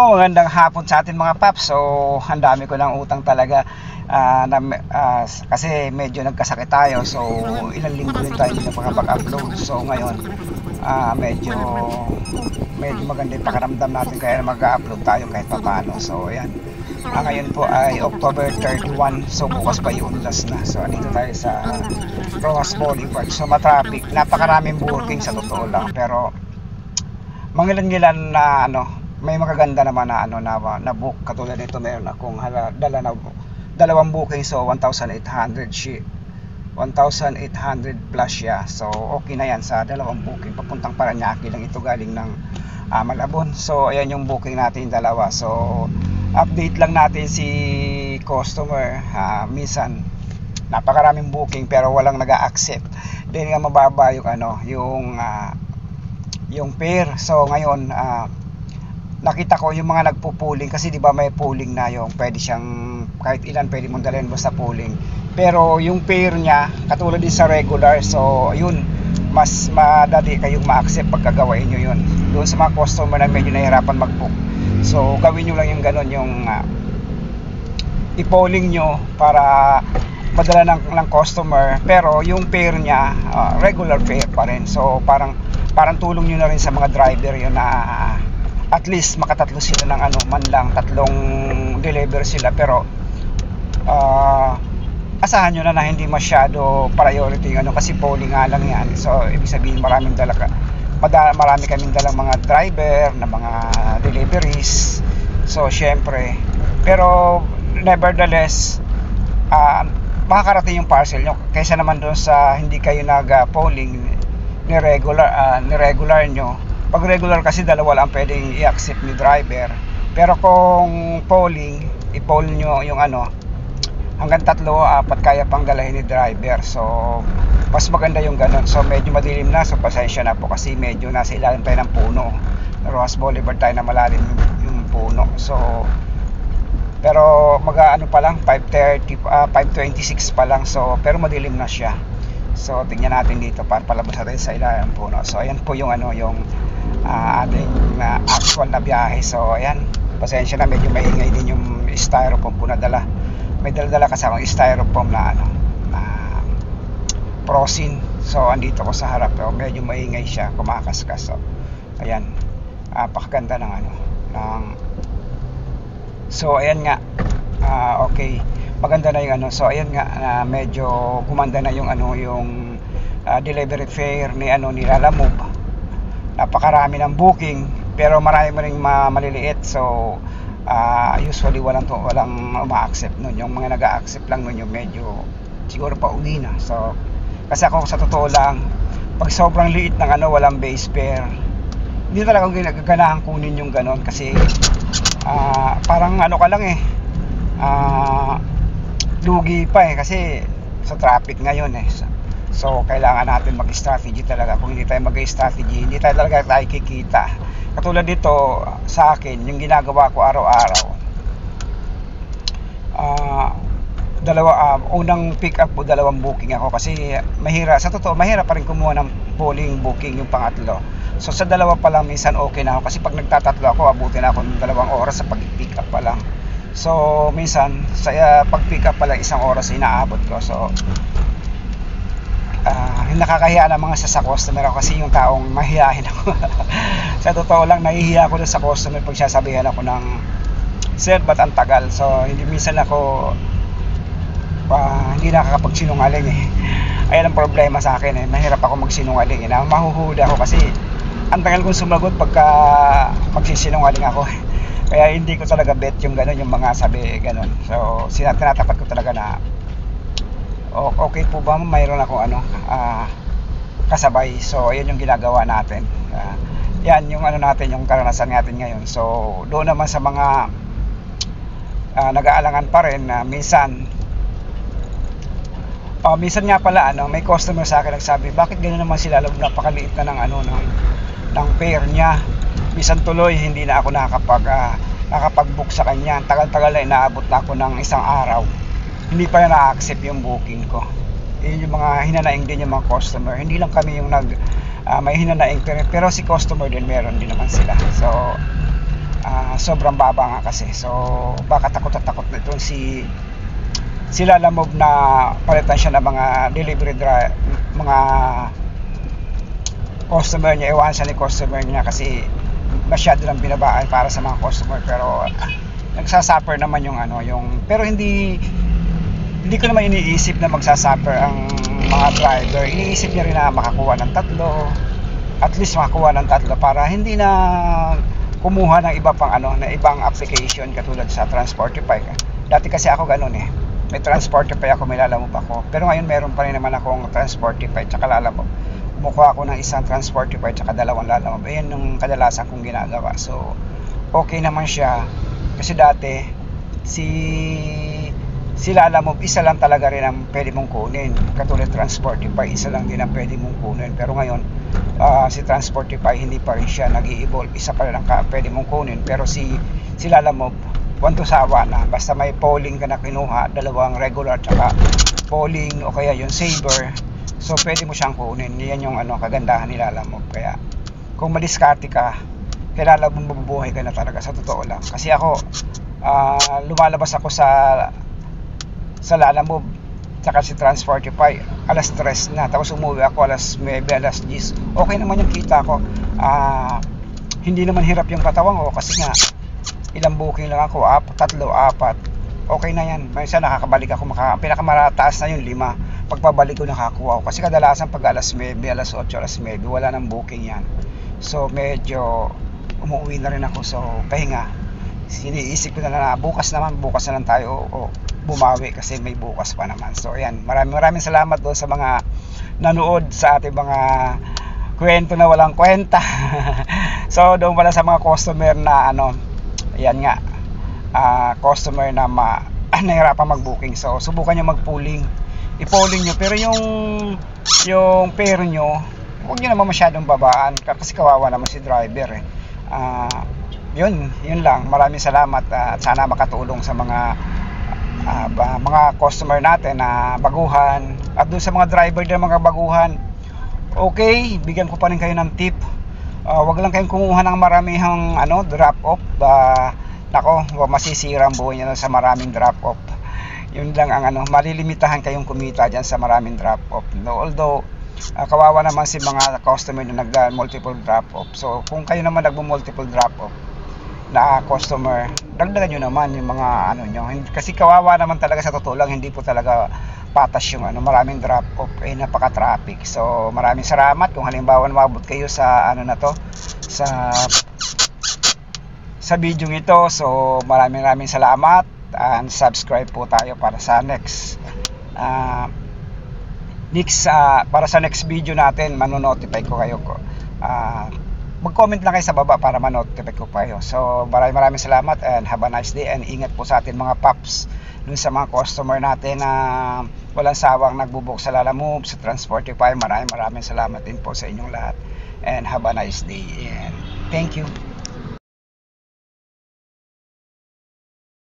Magandang hapon sa atin mga paps. So, ang dami ko ng utang talaga kasi medyo nagkasakit tayo. So, ilang linggo din tayo hindi nakapag-upload. So, ngayon medyo maganda yung pakiramdam natin kaya mag-upload tayo kahit paano. So, ayan. Ngayon po ay October 31. So, bukas pa yung last na. So, andito tayo sa Rojas Boulevard. So, matraffic. Napakaraming booking sa totoo lang. Pero, mangilan-ngilan na may magaganda naman na book. Katulad nito, meron akong dala na dalawang booking. So 1,800 plus siya. So okay na yan sa dalawang booking. Papuntang Parañaque lang ito, galing ng Malabon. So ayan yung booking natin, dalawa. So update lang natin si customer. Minsan napakaraming booking pero walang nag-a-accept. Then nga mababa yung pair. So ngayon nakita ko yung mga nagpo-pooling, kasi di ba may pooling na yung pwede siyang kahit ilan pwede mong dalhin basta pooling. Pero yung pair niya katulad din sa regular, so yun mas madali kayong ma-accept pagkagawain nyo yun. Doon sa mga customer na medyo nahihirapan mag-book, so gawin nyo lang yung ganun, yung i-polling nyo para madala ng customer, pero yung pair niya regular pair pa rin. So parang tulong nyo na rin sa mga driver yun na at least makatatlo sila ng man lang, tatlong deliver sila. Pero asahan nyo na hindi masyado priority kasi polling nga lang yan. So ibig sabihin marami kaming dalang mga driver na mga deliveries. So syempre, pero nevertheless makakarating yung parcel nyo, kaysa naman doon sa hindi kayo nag-polling ni regular nyo. Pag regular kasi dalawa lang pwedeng i-accept ni driver. Pero kung polling, i-poll nyo yung hanggang 3, 4 kaya pang dalahin ni driver. So mas maganda yung ganun. So medyo madilim na, so pasensya na po kasi medyo nasa ilalim tayo ng puno. Rojas Boulevard tayo na malalim yung puno. So pero pa lang 5:26 pa lang. So pero madilim na siya. So tingnan natin dito para palabas natin sa ilalim ng puno. So ayan po yung ating actual na biyahe. So ayan, pasensya na, medyo maingay din yung styrofoam ko na dala. May dala kasi akong styrofoam na Prosin. So andito ko sa harap, pero medyo maingay siya, kumakaskas. So ayan, pakaganda ng so ayan nga, okay, maganda na yung so ayan nga, medyo gumanda na yung yung delivery fare ni Lalamove. Napakarami ng booking pero marami ring maliliit. So usually walang uma-accept nun. Yung mga nag-a-accept lang nun yung medyo siguro pa uwi na. So kasi ako sa totoo lang, pag sobrang liit ng walang base fare, hindi talaga ako ginaganahan kunin yung ganon. Kasi parang ka lang lugi pa kasi sa traffic ngayon So kailangan natin mag-strategy talaga. Kung hindi tayo mag-strategy, hindi tayo kikita. Katulad dito sa akin, yung ginagawa ko araw-araw, unang pick up po, dalawang booking ako kasi sa totoo mahirap pa rin kumuha ng polling booking yung pangatlo. So sa dalawa pa lang minsan okay na ako, kasi pag nagtatatlo ako abutin ako ng 2 oras sa pag-pick up pa lang. So minsan sa pag-pick up pa lang 1 oras inaabot ko. So nakakahiya ng mga sa customer ako, kasi yung taong mahihain ako. Sa totoo lang, nahihiya ako sa customer pag sasabihan ako ng sir, ba't ang tagal? So minsan ako hindi nakakapagsinungaling Ayan ang problema sa akin mahirap ako magsinungaling mahuhuda ako kasi ang tagal kong sumagot pagka magsisinungaling ako kaya hindi ko talaga bet yung ganun, yung mga sabi ganun. So tinatapat ko talaga na okay po ba, mayroon ako kasabay. So ayun yung ginagawa natin. Yan yung natin, yung karanasan natin ngayon. So doon naman sa mga nag-aalangan pa rin minsan nga pala may customer sa akin nagsabi, bakit gano'n naman sila, napakaliit na ng pair niya. Minsan tuloy hindi na ako nakapag-book sa kanya. Tagal-tagal na inaabot na ako ng 1 araw, hindi pa na-accept yung booking ko. Yun yung mga hinanaing din yung mga customer. Hindi lang kami yung may hinanaing, pero si customer din meron din naman sila. So sobrang baba nga kasi. So baka takot na takot na itong sila Lamob na palitan siya ng mga delivery mga customer niya, iwan siya ni customer niya kasi masyado lang binabaan para sa mga customer. Pero nagsasuffer naman yung pero hindi ko naman iniisip na magsasuffer ang mga driver. Iniisip niya rin na makakuha ng tatlo, at least makakuha ng tatlo para hindi na kumuha ng iba pang na ibang application katulad sa Transportify. Dati kasi ako ganun may Transportify ako, may Lalamove ako, pero ngayon meron pa rin naman akong Transportify tsaka Lalamove. Kumukuha ako ng isang Transportify tsaka dalawang Lalamove. Ayan yung kadalasan kong ginagawa. So okay naman siya kasi dati si Lalamove isa lang talaga rin ang pwede mong kunin, katulad Transportify isa lang din ang pwede mong kunin. Pero ngayon si Transportify hindi pa rin siya nag-i-evolve, isa pa rin ang pwede mong kunin. Pero si Lalamove wanto sawa na, basta may polling ka na kinuha, dalawang regular tsaka polling o kaya yung saver, so pwede mo siyang kunin. Yan yung kagandahan ni Lalamove. Kaya kung madiskarte ka, kailangan mong mabubuhay ka na talaga, sa totoo lang. Kasi ako lumalabas ako sa Lalamove tsaka si Transportify alas 3 na, tapos umuwi ako alas 9, alas 10. Okay naman yung kita ko. Hindi naman hirap yung katawan ko kasi nga ilang booking lang ako, 3, 4, okay na yan. Minsan nakakabalik ako, pinakamarataas na yung 5, pagpabalik ko nakakuha ako kasi kadalasan pag alas 9, alas 8, alas 9 wala nang booking yan. So medyo umuwi na rin ako, so pahinga. Siniisip ko na bukas na lang tayo bumawi kasi may bukas pa naman. So ayan, maraming salamat doon sa mga nanood sa ating mga kwento na walang kwenta. So doon pala sa mga customer na ayan nga, customer na nahirapan mag-booking. So subukan nyo mag-pooling, i-polling nyo, pero yung fare nyo huwag nyo naman masyadong babaan kasi kawawa naman si driver yun lang. Maraming salamat at sana makatulong sa mga customer natin na baguhan, at doon sa mga driver din mga baguhan, okay, bigyan ko pa rin kayo ng tip. Wag lang kayong kumuha ng maramihang drop off. Nako, masisira ang buhay niyo sa maraming drop off. Yun lang ang malilimitahan kayong kumita diyan sa maraming drop off. Although kawawa naman si mga customer na nag-multiple drop off. So kung kayo naman nagmo-multiple drop off na customer, dagdagan nyo naman yung mga nyo. Kasi kawawa naman talaga, sa totoo lang, hindi po talaga patas yung maraming drop off, napaka-traffic. So maraming salamat kung halimbawa mabot kayo sa na to, sa video ito. So maraming salamat, and subscribe po tayo para sa next para sa next video natin. Mano-notify ko kayo mag-comment lang kayo sa baba para ma-notify ko kayo. So maraming salamat and have a nice day, and ingat po sa atin mga paps, dun sa mga customer natin na walang sawang nagbubuk sa Lalamove, sa Transportify. Maraming salamat din po sa inyong lahat, and have a nice day, and thank you.